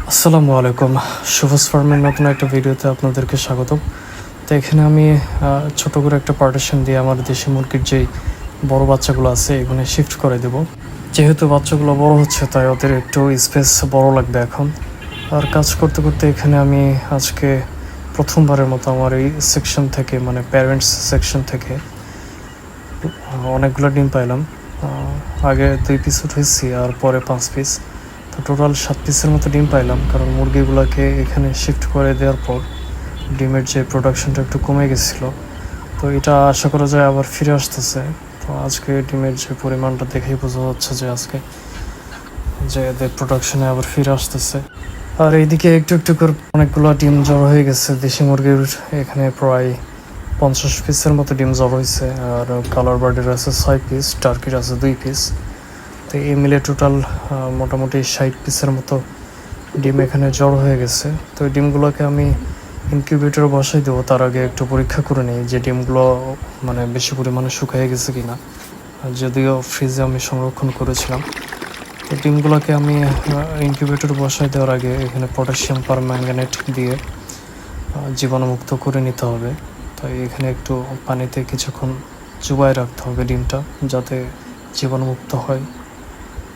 আসসালামু আলাইকুম, শুভস ফার্মের নতুন একটা ভিডিওতে আপনাদেরকে স্বাগতম। তো এখানে আমি ছোট করে একটা পার্টিশন দিয়ে আমার দেশি মুরগির যেই বড় বাচ্চাগুলো আছে এখানে শিফট করে দেব। যেহেতু বাচ্চাগুলো বড় হচ্ছে তাই ওদের একটু স্পেস বড় লাগবে এখন। আর কাজ করতে করতে এখানে আমি আজকে প্রথমবারের মতো আমার এই সেকশন থেকে মানে প্যারেন্টস সেকশন থেকে অনেকগুলো ডিম পাইলাম। আগে 2 পিস উঠেছি আর পরে 5 পিস, তো টোটাল 7 পিসের মতো ডিম পাইলাম। কারণ মুরগিগুলোকে এখানে শিফট করে দেওয়ার পর ডিমের যে প্রোডাকশনটা একটু কমে গেছিলো, তো এটা আশা করা যায় আবার ফিরে আসতেছে। তো আজকে ডিমের যে পরিমাণটা দেখেই বোঝা যাচ্ছে যে আজকে যে এদের প্রোডাকশনে আবার ফিরে আসতেছে। আর এইদিকে একটু একটু করে অনেকগুলো ডিম জড়ো হয়ে গেছে দেশি মুরগির। এখানে প্রায় 50 পিসের মতো ডিম জড়ো হয়েছে। আর কালার বার্ডের আছে 6 পিস, টার্কির আছে 2 পিস। তো এই মিলে টোটাল মোটামুটি 60 পিসের মতো ডিম এখানে জড়ো হয়ে গেছে। তো এই ডিমগুলোকে আমি ইনকিউবেটরে বসাই দেবো। তার আগে একটু পরীক্ষা করে নিই যে ডিমগুলো মানে বেশি পরিমাণে শুকিয়ে গেছে কিনা। যদিও ফ্রিজে আমি সংরক্ষণ করেছিলাম। তো ডিমগুলোকে আমি ইনকিউবেটরে বসাই দেওয়ার আগে এখানে পটাশিয়াম পারম্যাঙ্গানেট দিয়ে জীবাণুমুক্ত করে নিতে হবে। তাই এখানে একটু পানিতে কিছুক্ষণ চুবায় রাখতে হবে ডিমটা, যাতে জীবাণুমুক্ত হয়।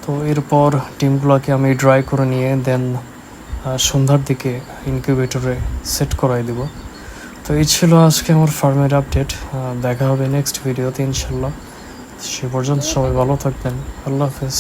তো এরপর ডিমগুলোকে আমি ড্রাই করে নিয়ে দেন সন্ধ্যার দিকে ইনকিউবেটরে সেট করাই দেব। তো এই ছিল আজকে আমার ফার্মের আপডেট। দেখা হবে নেক্সট ভিডিওতে ইনশাল্লাহ। সে পর্যন্ত সবাই ভালো থাকবেন। আল্লাহ হাফেজ।